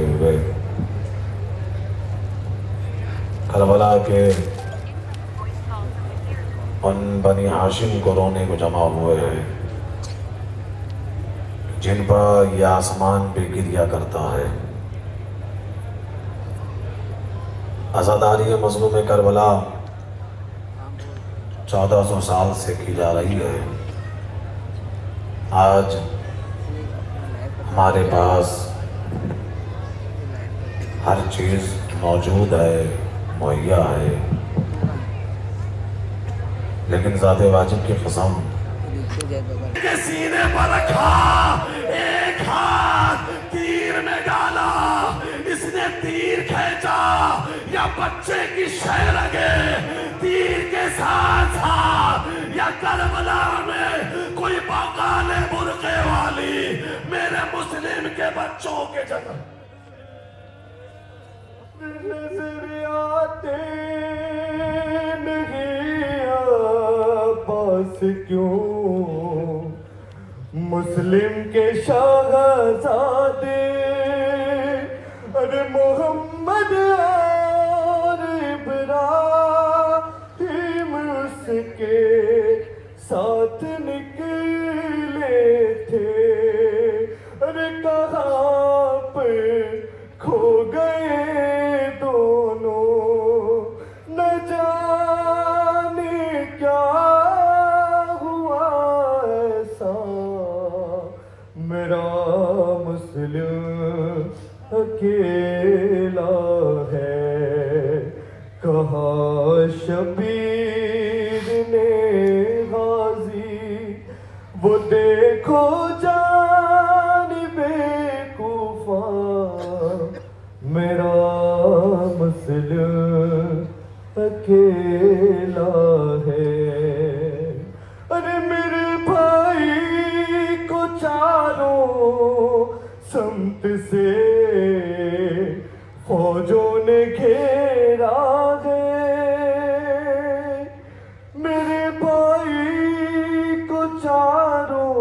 हुए करबला के उन बनी हाशिम को रोने को जमा हुए हैं जिन पर यह आसमान पे गिरिया करता है। आज़ादारी मज़लूम करबला 1400 साल से की जा रही है। आज हमारे पास हर चीज़ मौजूद है, मुहैया है, लेकिन ज़ाते वाजिब की कसम के सीने पर रखा, एक हाथ तीर में डाला, इसने तीर खींचा या बच्चे की शह लगे तीर के साथ साथ, या करबला में कोई बगाले बुरके वाली मेरे मुस्लिम के बच्चों के जन्म नजर आते नहीं पास क्यों मुस्लिम के शाहजादे, अरे मोहम्मद और इब्राहिम उसके साथ निकले थे, अरे कहाँ पे खो गए दोनों, न जाने क्या हुआ ऐसा, मेरा मुस्लिम अकेला है, कहाँ शबीर ने गाजी, वो देखो जानिबे कूफा, मेरा मुस्लिम अकेला है। अरे मेरे भाई को चारों समत से फौजों ने घेरा है, मेरे भाई को चारों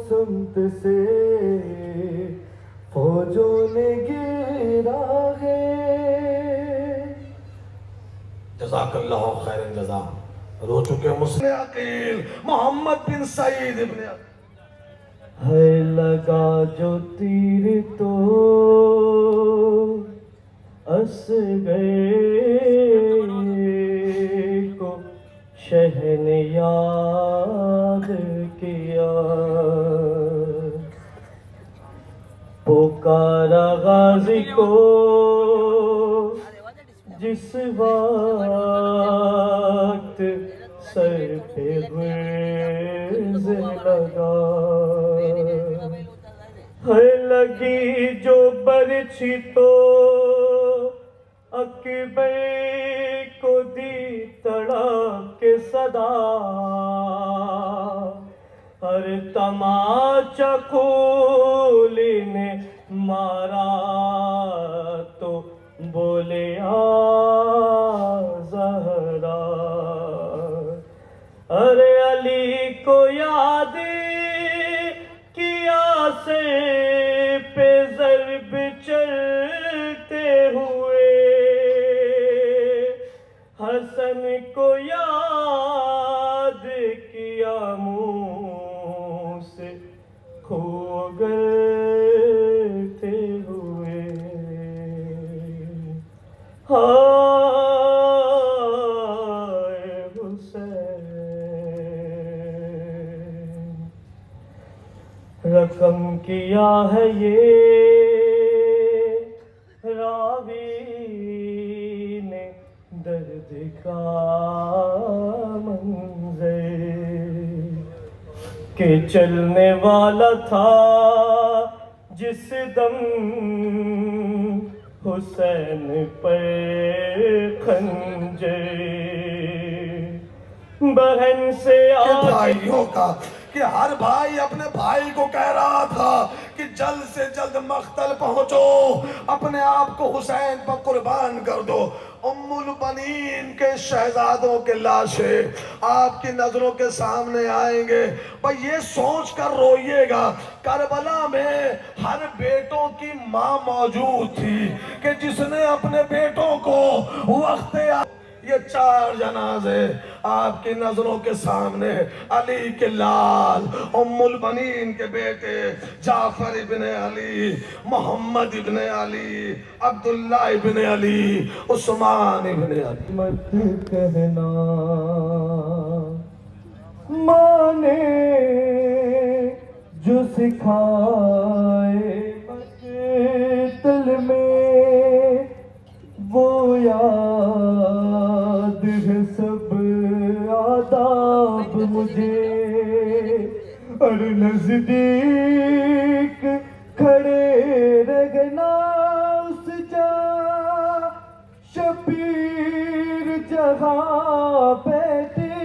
समत से फौजों ने घेरा है। जज़ाकल्लाहु खैरन जज़ा। रो चुके मुस्लिम अकील मोहम्मद बिन सईद इब्न है लगा जो तीर तो अस गए को शहन याद किया, पुकारा गाजी को जिस वक्त सर पे गुर्ज लगा, है लगी जो बरछी तो अकबर को दी तड़प के सदा, हर तमाचा खोली ने मारा तो बोले आ ज़हरा, अरे अली को याद किया से पे ज़र्ब चलते हुए, हसन को याद किया मुँह से खो गए हुए, हाय हुसैन रकम किया है ये रावी ने दर्द का मंज़र, के चलने वाला था जिस दम हुसैन पर खंजर, बहन से भाइयों का कि हर भाई अपने भाई को कह रहा था कि जल्द से जल्द मख्तल पहुंचो, अपने आप को हुसैन पर कुर्बान कर दो, उम्मुल बनीन के शहजादों के लाशें आपकी नजरों के सामने आएंगे। भाई ये सोच कर रोइएगा, करबला में हर बेटों की माँ मौजूद थी कि जिसने अपने बेटों को वक्त ये 4 जनाजे आपकी नजरों के सामने, अली के लाल, उम्मुल बनीन के बेटे जाफर इब्ने अली, मोहम्मद इब्ने अली, अब्दुल्ला इब्ने अली, उस्मान इब्ने अली। मत कहना माने जो सिखाए मकतल में, वो याद है सब आदाब मुझे, और नजदीक खड़े रहना उस जा शबीर जहाँ बैठे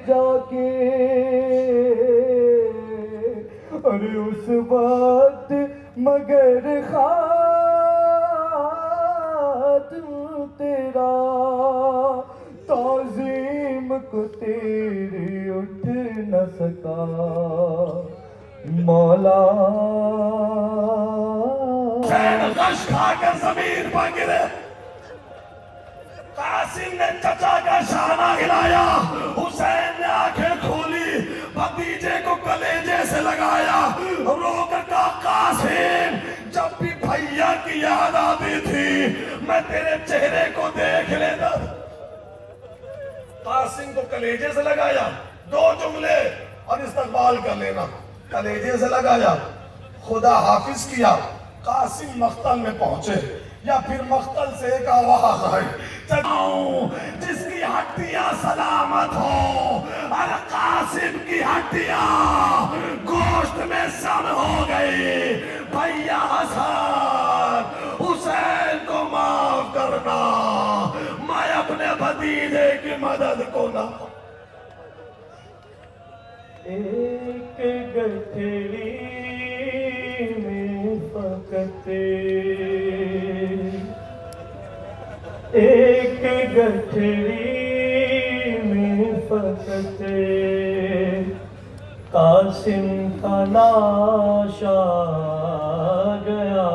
जाके, और उस वक्त मगर तेरा ताज़ीम को तेरे उठ न सका मौला। गश खाकर जमीन पर गिरे, कासिम ने चचा का शाना हिलाया, हुसैन ने आंखें खोली, भतीजे को कलेजे से लगाया, रोकर कहा कासिम जब भी भैया की याद आती थी मैं तेरे चेहरे को देख लेता। कासिम को कलेजे से लगाया, 2 जुमले और इस्तकबाल कर लेना। कलेजे से लगाया, खुदा हाफिज किया, कासिम मख्तल में पहुंचे, या फिर मख्तल से एक आवाज आई, जिसकी हड्डियां सलामत हो, अरे कासिम की हड्डियां गोश्त में सम हो गई। भैया हसन, हुसैन को माफ करना, मैं अपने भतीजे की मदद को ना। एक गठरी में फकते, एक गठरी में फकते, कासिम का लाश आ गया,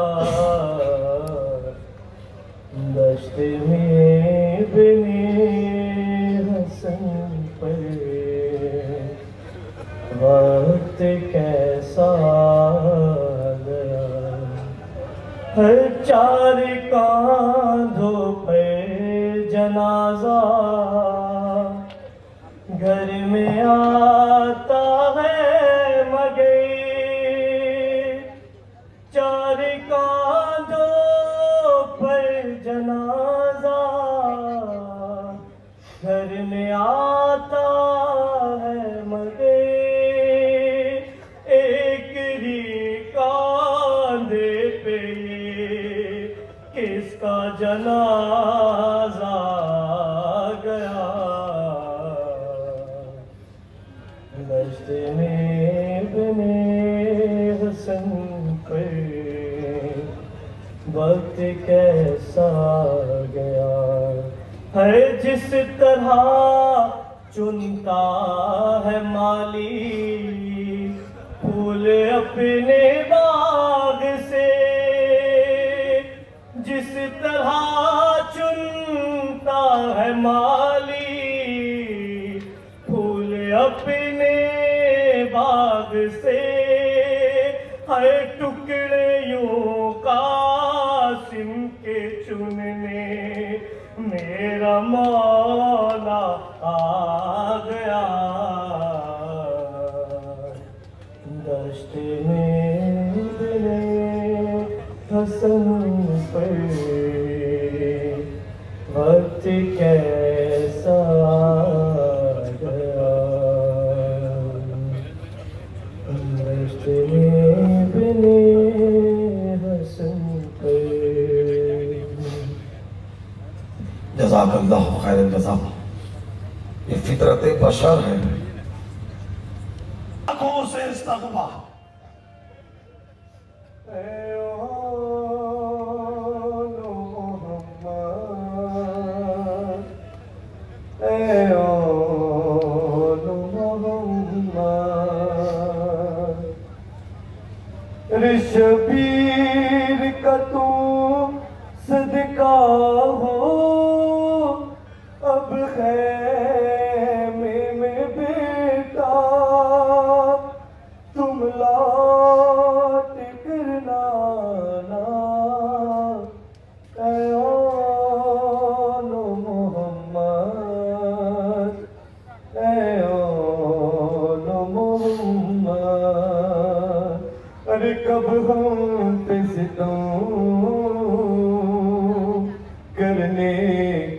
दश्त में बने हसन पर वक्त कैसा गया। हर 4 कांधों पे जनाजा, घर में आता है मगर 4 कांधों पर जनाजा, घर में आता है मगर एक ही कांधे पे किसका जनाजा गया। दश्त में बने हसन पर वक्त कैसा गया। है जिस तरह चुनता है माली फूल अपने बाग से, जिस तरह चुनता है माली फूल अपने बाग से, हर टुकड़े यूं कासिम के चुनने मेरा मौला आ गया। दश्त में बने हसन पर वक्त कैसा गया। दश्त में बने हसन पर। जज़ाकल्लाह खैरल जज़ा। ये फितरत बशर है। आंखों से इस्तग़फ़ार। ए ओ मोहम्मद विदा हो अब खैमे में बेटा, तुम लौट कर ना आना, ऐ ओलो मोहम्मद, ऐ ओलो मोहम्मद। अरे कब हम पे सितम करने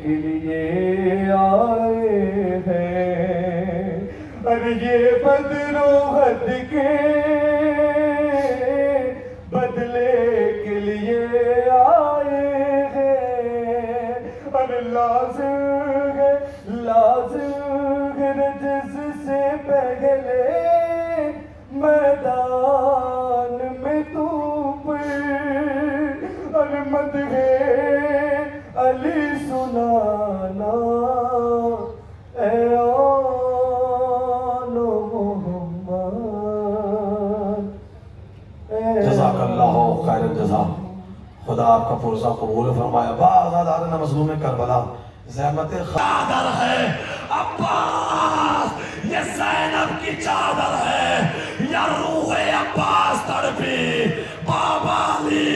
के लिए आए हैं, अरे ये बदलो हद के बदले के लिए आए हैं। अरे लाज़िम है रजस से पहले मैदान में तू अरे मदहे अली सुनाना, ऐ ओलो मोहम्मद। जज़ाकल्लाहु खैरन जज़ा। खुदा आपका पुरसा कबूल फरमाए। बाज़ादार मज़लूम करबला ज़हमत चादर है अब्बास, ये ज़ैनब की चादर है, या रूह अब्बास तड़पी बाबा अली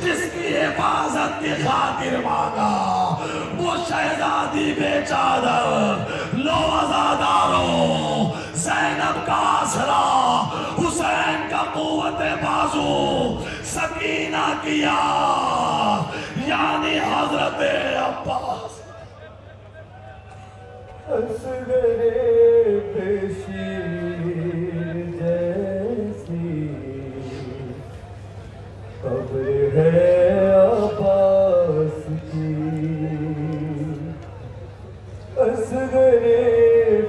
जिसकी हिफाजत की खातिर मांगा, वो शहजादी बेचादर। लो अज़ादारों, ज़ैनब का आसरा, हुसैन का कुव्वत बाजू, सकीना किया यानी हजरत अब्बास। असगरे बेशीर जैसी कब्र है अब्बास की, असगरे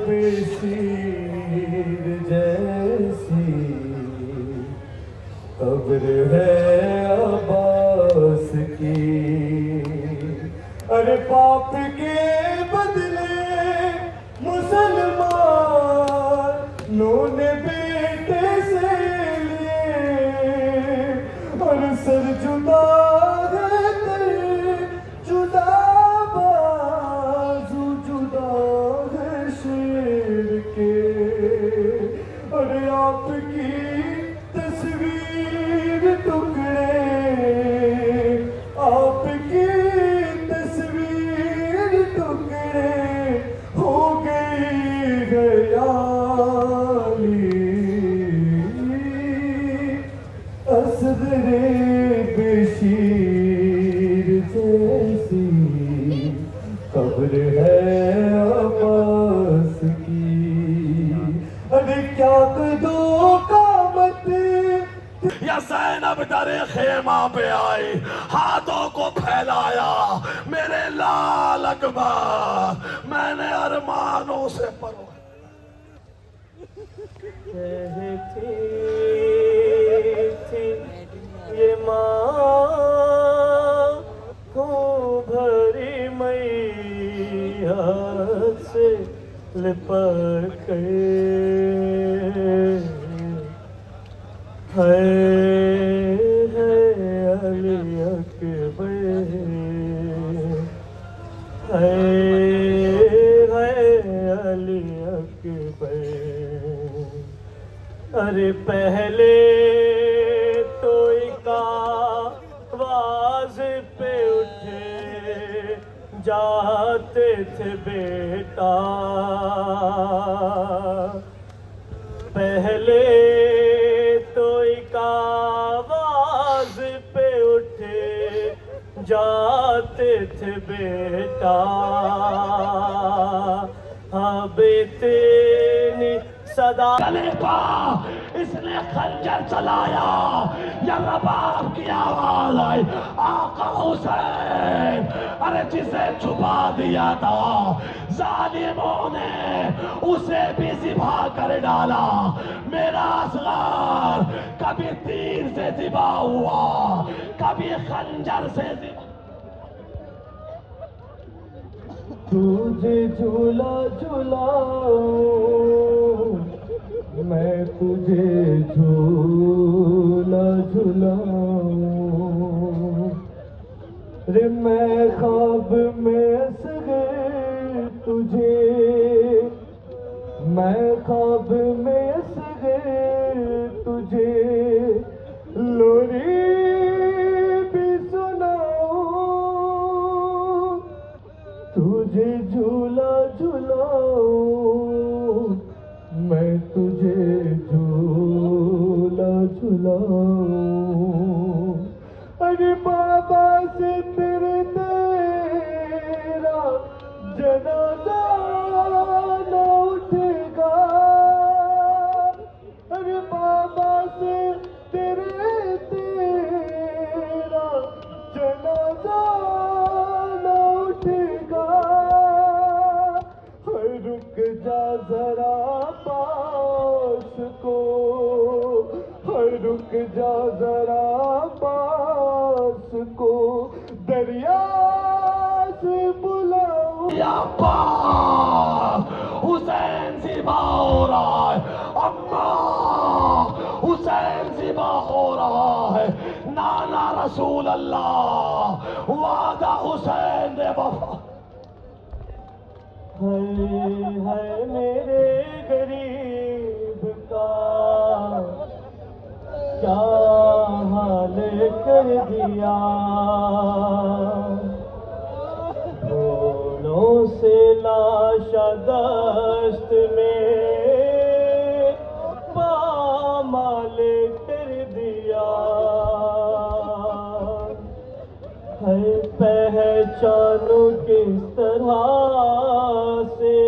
बेशीर जैसी कब्र है अब्बास की। अरे पाप के बदले मुसलमानों ने बेटे से लिए, और सर जुदा कर जुदा बाजू जुदा है शेर के। और आपकी तस्वीर टुकड़े, आपकी तस्वीर टुकड़े हो गई गयाली, असगरे बेशीर जैसी कब्र है अब्बास की। अरे क्या कदो कामत या ज़ैनब डरे खेमा पे आई, हाथों को फैलाया, मेरे लाल अकबर मैंने अरमानों से परो। कहती थी ये माँ को भरी मैया से लिपट कर, है अली अकबर, है अली अकबर। अरे पहले तो आवाज पे उठे जाते थे बेटा, पहले तो आवाज पे उठे जाते थे बेटा। हाँ बेटे ने सदा गले पा इसने खंजर चलाया, या रबाब की आवाज आई, आका हुसैन। अरे जिसे छुपा दिया था जालिमों ने उसे भी ज़िबा कर डाला। मेरा असगार कभी तीर से ज़िबा हुआ, कभी खंजर से ज़िबा। तुझे झूला झूलाऊं, मैं तुझे झूला झूलाऊं, रे मैं ख्वाब में असग़र तुझे, मैं ख्वाब में असग़र तुझे लोरी भी सुनाऊं, तुझे झूला झुलाऊं, मैं तुझे झूला झुलाऊं। अरे बाबा से तेरा जनाजा न उठेगा, अरे बाबा से तेरा जनाजा न उठेगा। रुक जा जरा पास को, रुक जा जरा पास को, दरिया से बुलाओ। या अब्बा हुसैन ज़िबा हो रहा है, अम्मा हुसैन ज़िबा हो रहा है, नाना रसूल अल्लाह वादा हुसैन ने वफा। है मेरे गरीब का क्या हाल कर दिया, घोड़ों से लाशा दस्त में पामाल कर दिया। है पहचानो किस तरह से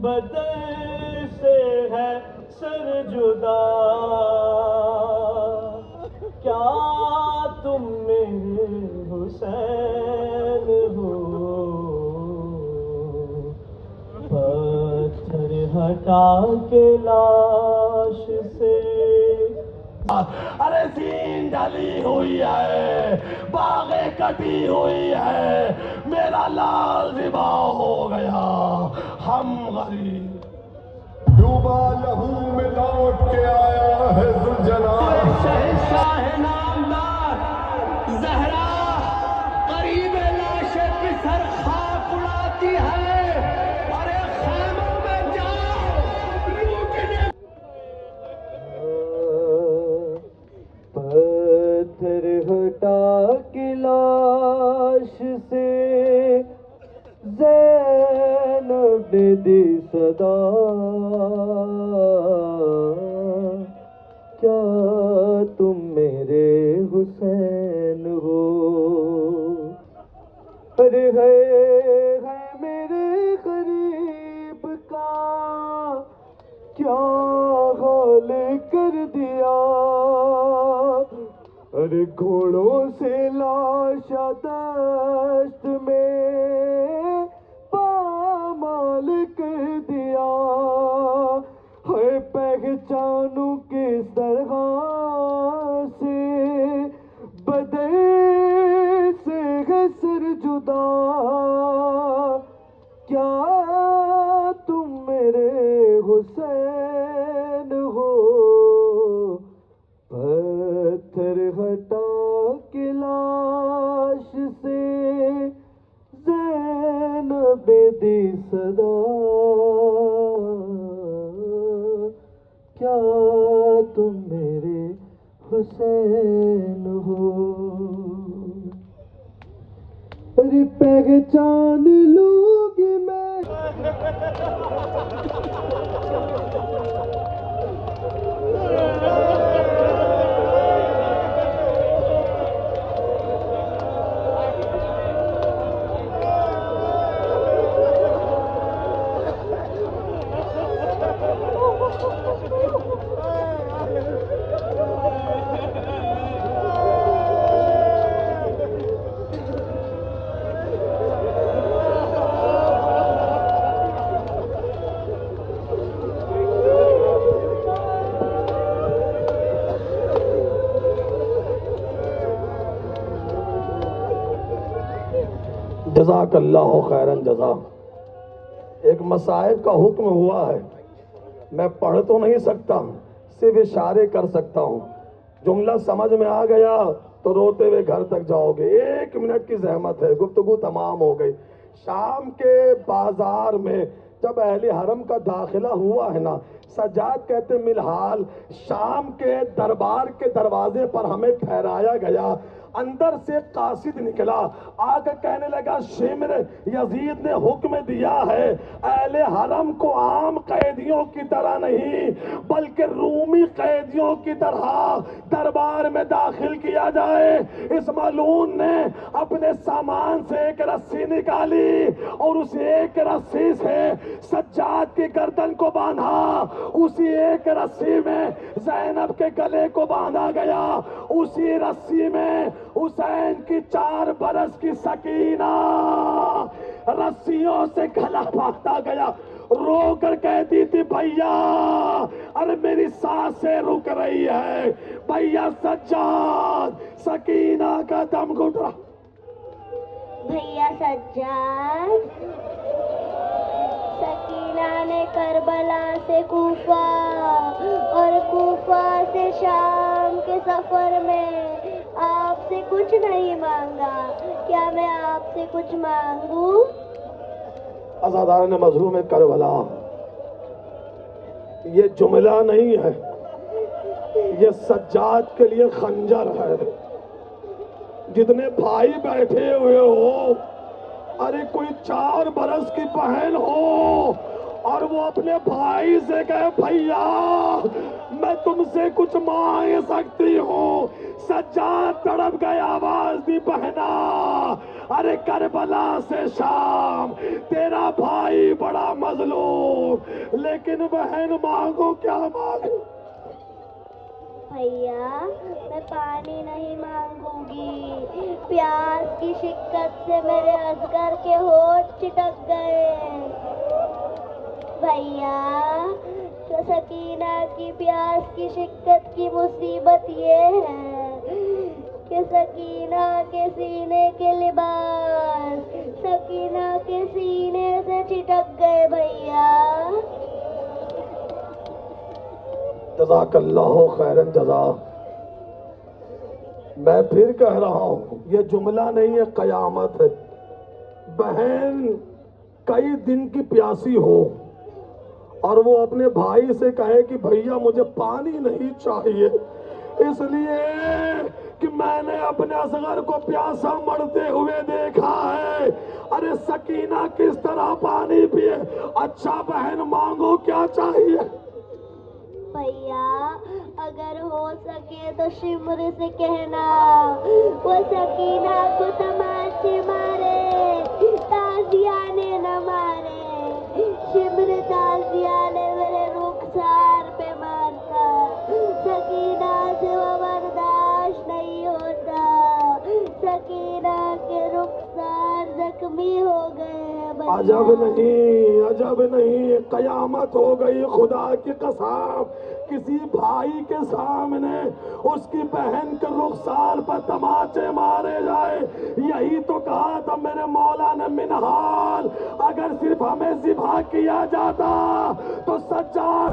बदन से है सर जुदा, क्या तुम मेरे हुसैन हो, पत्थर हटा के लाश से। अरे सीन ढली हुई है, बागें कटी हुई है, मेरा लाल ज़िबा हो गया, हम गरीब। डूबा लहू में लौट के आया है ज़ुल्जलाल। शहंशाह नामदार ज़हरा करीब लाशे बिसर खाक उड़ाती है, अरे खैमों में जाओ लूटने। पत्थर हटा के लाश से ज़ैनब ने दी सदा, क्या तुम मेरे हुसैन हो। अरे है मेरे गरीब का क्या हाल कर दिया, अरे घोड़ों से लाशा दस्त में पामाल कर दिया। है पहचानू किस तरह से बदन से है सर जुदा, क्या तुम मेरे हुसैन हो। पत्थर हटा के लाश से ज़ैनब ने दी सदा, क्या तुम मेरे हुसैन हो। अरे पहचान लूंगी मैं जज़ाकल्लाहु खैरन जज़ा। एक मसाइब का हुक्म हुआ है, मैं पढ़ तो नहीं सकता, सिर्फ इशारे कर सकता हूँ। जुमला समझ में आ गया तो रोते हुए घर तक जाओगे। 1 मिनट की जहमत है, गुफ्तगू तमाम हो गई। शाम के बाजार में जब अहले हरम का दाखिला हुआ है ना, सज्जाद कहते मिलहाल शाम के दरबार के दरवाजे पर हमें ठहराया गया। अंदर से कासिद निकला, आकर कहने लगा शिमर, यजीद ने हुक्म दिया है अहले हरम को आम कैदियों की तरह नहीं बल्कि रूमी कैदियों की तरह दरबार में दाखिल किया जाए। इस मालून ने अपने सामान से एक रस्सी निकाली और उस एक रस्सी से सज्जाद की गर्दन को बांधा। उसी एक रस्सी में ज़ैनब के गले को बांधा गया। उसी रस्सी में हुसैन की 4 बरस की सकीना रस्सियों से गला भागता गया। रो कर कहती थी भैया, अरे मेरी सांसें रुक रही है भैया। सज्जाद, सकीना का दम घुट रहा। भैया सज्जाद, सकीना ने करबला से कूफा और कूफा से शाम के सफर में आपसे कुछ नहीं मांगा, क्या मैं आपसे कुछ मांगू? अज़ादार ने मज़लूम करबला, ये जुमला नहीं है, ये सज्जाद के लिए खंजर है। जितने भाई बैठे हुए हो, अरे कोई 4 बरस की बहन हो और वो अपने भाई से कहे भैया मैं तुमसे कुछ मांग सकती हूँ। सज्जाद तड़प गए, आवाज दी बहना, अरे करबला से शाम तेरा भाई बड़ा मजलूम, लेकिन बहन मांगो क्या मांगो? भैया मैं पानी नहीं मांगूंगी, प्यास की शिक्कत से मेरे असगर के होठ चिटक गए। भैया तो सकीना की प्यास की शिक्कत की मुसीबत ये है कि सकीना के सीने के लिबास सकीना के सीने से चिटक गए। भैया जज़ाकल्लाहु खैरन जज़ा। मैं फिर कह रहा हूँ, ये जुमला नहीं है, कयामत है। बहन कई दिन की प्यासी हो और वो अपने भाई से कहे कि भैया मुझे पानी नहीं चाहिए, इसलिए कि मैंने अपने असगर को प्यासा मरते हुए देखा है। अरे सकीना किस तरह पानी पिए? अच्छा बहन मांगो क्या चाहिए? भैया अगर हो सके तो शिमर से कहना वो सकीना को तमाचे मारे, ताजियाने न मारे। शिमर ताजियाने मेरे रुखसार पे मारता, सकीना से वो बर्दाश्त नहीं होता। सकीना के रुखसार जख्मी हो गए हैं। अजब नहीं, कयामत हो गई। खुदा की कसम, किसी भाई के सामने उसकी बहन के रुखसार पर तमाचे मारे जाए। यही तो कहा था मेरे मौला ने मिनहाल, अगर सिर्फ हमें ज़िबा किया जाता तो सज्जाद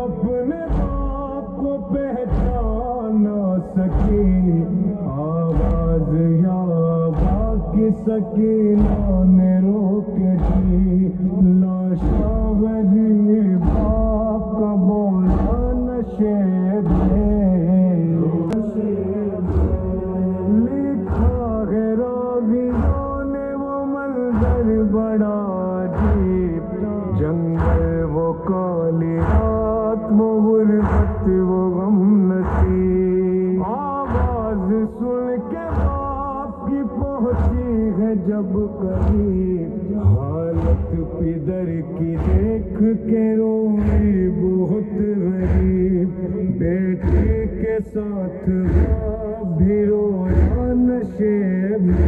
अपने बाप को पहचान न सकी, आवाज या बाकी सकीना ने रोके थी। लाशावरी बाप का बोला नशे लिखा है रावियों ने वो मंजर बड़ा अजीब, जंगल वो काली रात वो गुर्बत वो गम नसीब। आवाज सुन के बाप की पहुंची है जब करीब, हालत पिदर की देख के रोई बहुत गरीब। बेटे के साथ बाप भी रोया नशे में,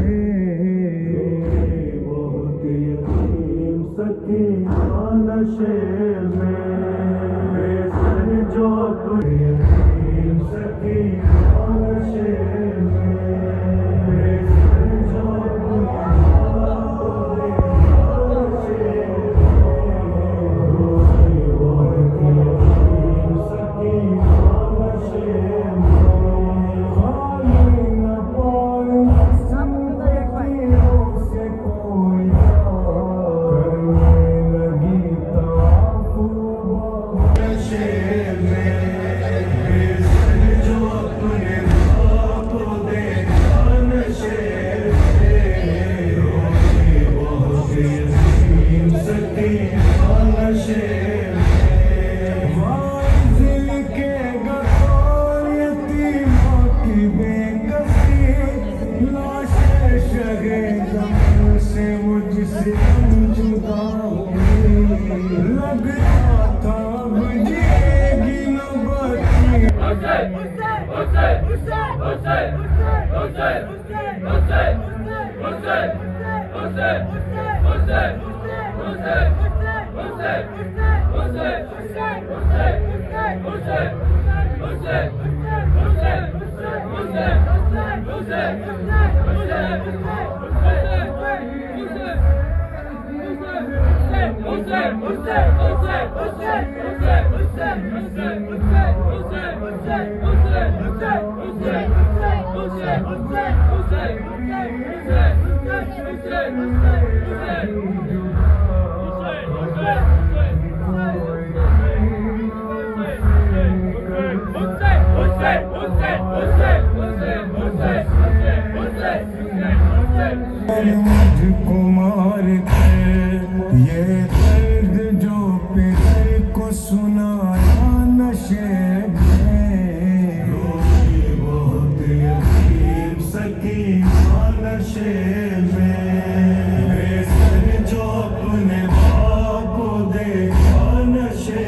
बहुत यतीम सकीना नशे में। बेसन जो यतीम सकीना नशे में, बेसन जो मुझको मारते ये दर्द जो पितर को सुनाया नशे में। बहुत यतीम सकीना नशे में, बेसन जो अपने बाप को देखा नशे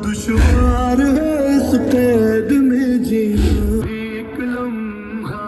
दुश्वार है इस कैद में जीना। एक लम्हा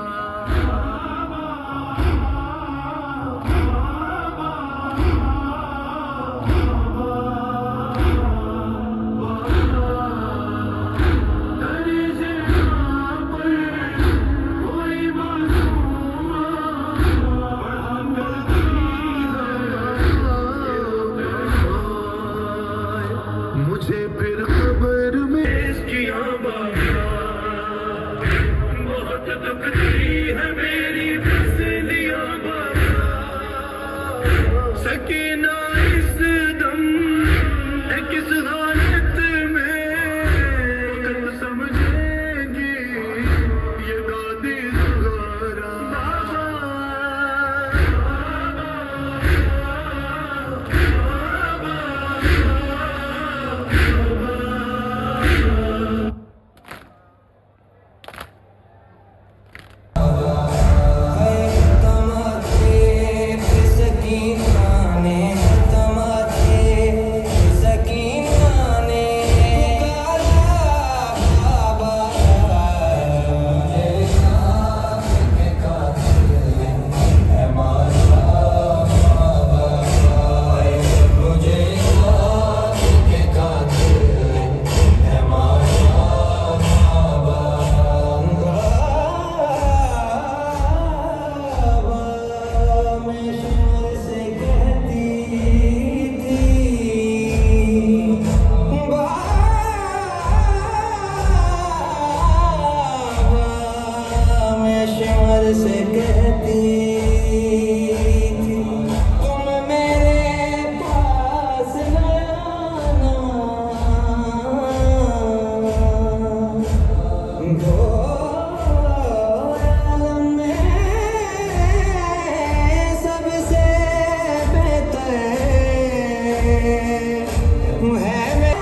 से कहती थी तुम मेरे पास न आना, आलम में सबसे बेहतर है मैं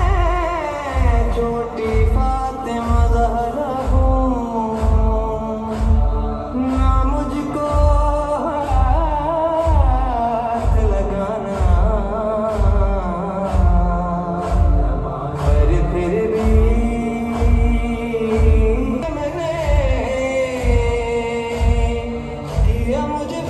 छोटी फातिमा ज़हरा हूँ, ना मुझको हाथ लगाना, पर फिर भी मैंने दिया मुझे